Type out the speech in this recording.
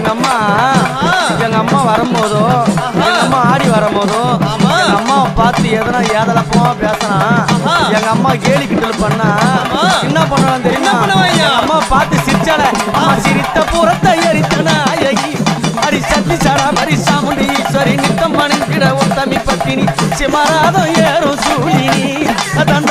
எங்க அம்மா வரும்போதோ எங்க அம்மா ஆடி வரும்போதோ எங்க அம்மாவை பார்த்து எதனா ஏதலப்பமா பேசலாம் எங்க அம்மா கேலி கிண்டல் பண்ணா என்ன பண்ணுவாங்க தெரியுமா எங்க அம்மா பார்த்து சிரிச்சால அம்மா சிரித்த புறத்தை எரித்தனா அடி சத்தி சாடா மரி சாமுண்டி ஈஸ்வரி நித்தம் மணிக்கிட உத்தமி பத்தினி சிமராதம் ஏறும் சூழினி அதான்